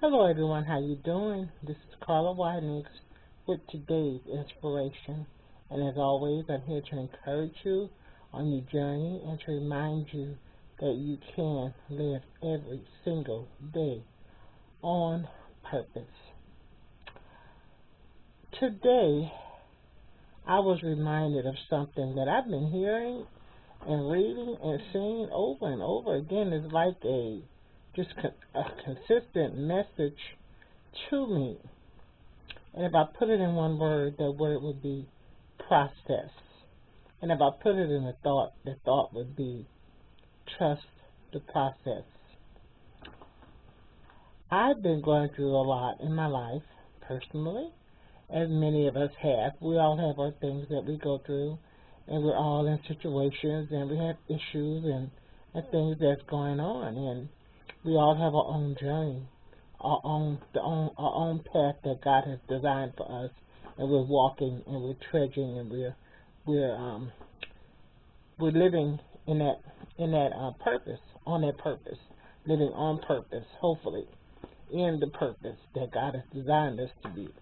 Hello everyone, how you doing? This is Carla with today's inspiration. And as always, I'm here to encourage you on your journey and to remind you that you can live every single day on purpose. Today, I was reminded of something that I've been hearing and reading and seeing over and over again. It's like a consistent message to me. And if I put it in one word, that word would be process. And if I put it in a thought, the thought would be trust the process. I've been going through a lot in my life, personally, as many of us have. We all have our things that we go through, and we're all in situations, and we have issues and things that's going on, and we all have our own journey, our own path that God has designed for us, and we're walking and we're trudging and we're we're living in that purpose, on that purpose, living on purpose, hopefully in the purpose that God has designed us to be.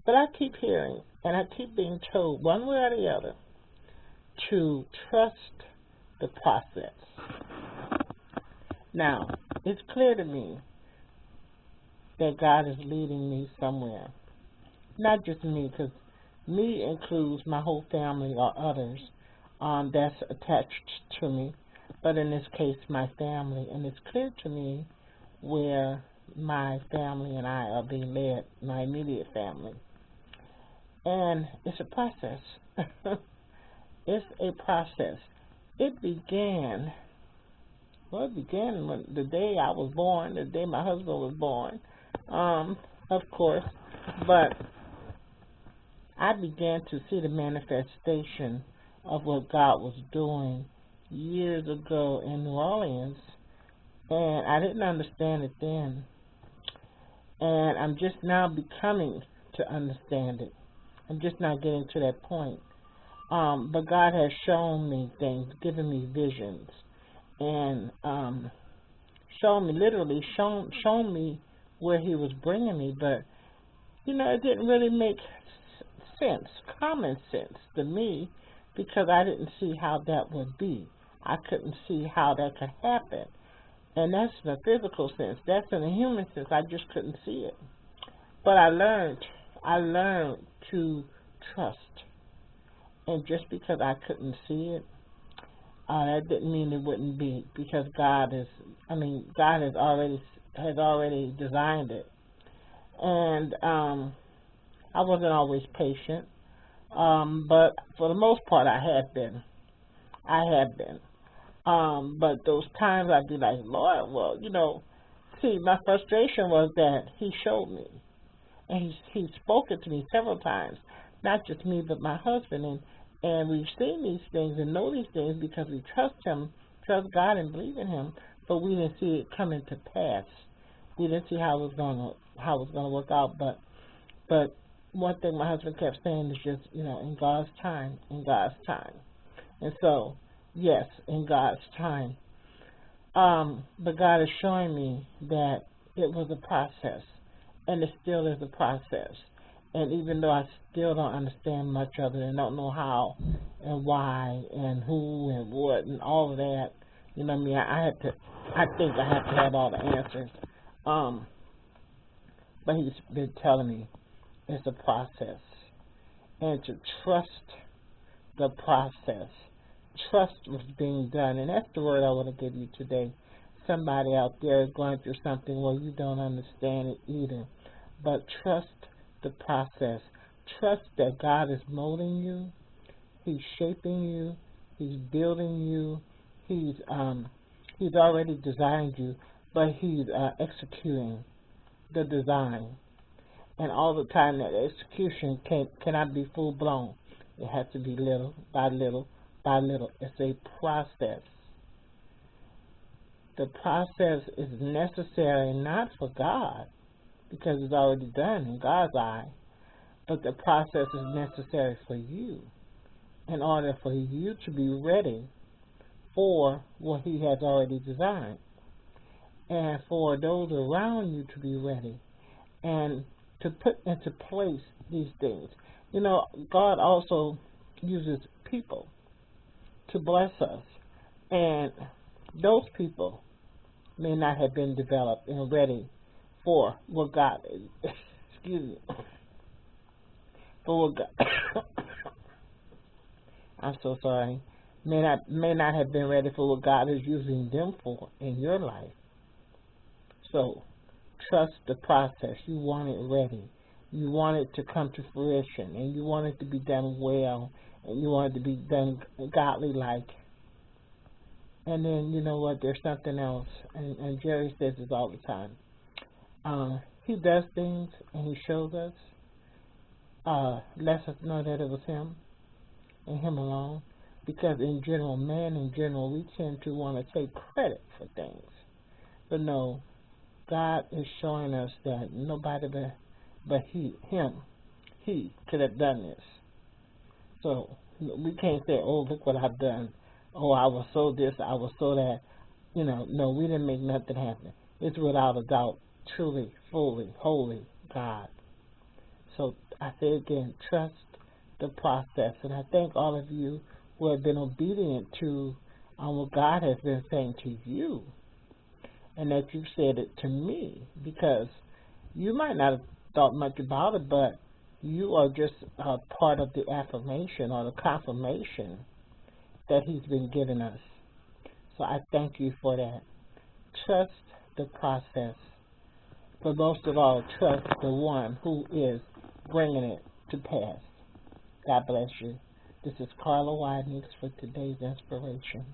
But I keep hearing and I keep being told one way or the other to trust the process. Now, it's clear to me that God is leading me somewhere. Not just me, because me includes my whole family or others that's attached to me, but in this case, my family. And it's clear to me where my family and I are being led, my immediate family. And it's a process. It's a process. It began when the day I was born, the day my husband was born, of course, but I began to see the manifestation of what God was doing years ago in New Orleans, and I didn't understand it then, and I'm just now becoming to understand it. I'm just not getting to that point. But God has shown me things, given me visions, and shown me where He was bringing me. But it didn't really make sense, common sense to me, because I didn't see how that would be. I couldn't see how that could happen, and that's in a physical sense. That's in a human sense. I just couldn't see it. But I learned to trust. And just because I couldn't see it, that didn't mean it wouldn't be, because God has already designed it. And I wasn't always patient, but for the most part, I have been. But those times I'd be like, Lord, well, see, my frustration was that He showed me, and He spoke it to me several times, not just me, but my husband, and we've seen these things and know these things because we trust Him, trust God, and believe in Him. But we didn't see it coming to pass. We didn't see how it was gonna work out. But one thing my husband kept saying is just in God's time, in God's time. And so yes, in God's time. But God is showing me that it was a process, and it still is a process. And even though I still don't understand much of it and don't know how and why and who and what and all of that, I think I have to have all the answers. But He's been telling me it's a process, and to trust the process. Trust what's being done, and that's the word I want to give you today. Somebody out there is going through something where you don't understand it either, but trust the process. Trust that God is molding you, He's shaping you, He's building you, He's already designed you, but He's executing the design. And all the time that execution cannot be full blown. It has to be little by little by little. It's a process. The process is necessary not for God, because it's already done in God's eye, but the process is necessary for you in order for you to be ready for what He has already designed. and for those around you to be ready and to put into place these things. You know, God also uses people to bless us, and those people may not have been developed and ready for what God excuse me, for what God I'm so sorry, may not have been ready for what God is using them for in your life. So trust the process. You want it ready. You want it to come to fruition, and you want it to be done well, and you want it to be done godly like. And then you know what? There's something else, and Jerry says this all the time. He does things, and he shows us, lets us know that it was him and him alone. Because in general, we tend to want to take credit for things. But no, God is showing us that nobody but he could have done this. So we can't say, oh, look what I've done. Oh, I was so this, I was so that. No, we didn't make nothing happen. It's without a doubt, truly, fully, holy God. So I say again, trust the process. And I thank all of you who have been obedient to what God has been saying to you, and that you've said it to me, because you might not have thought much about it, but you are just part of the affirmation or the confirmation that He's been giving us. So I thank you for that. Trust the process. But most of all, trust the one who is bringing it to pass. God bless you. This is Carla Wideness for today's inspiration.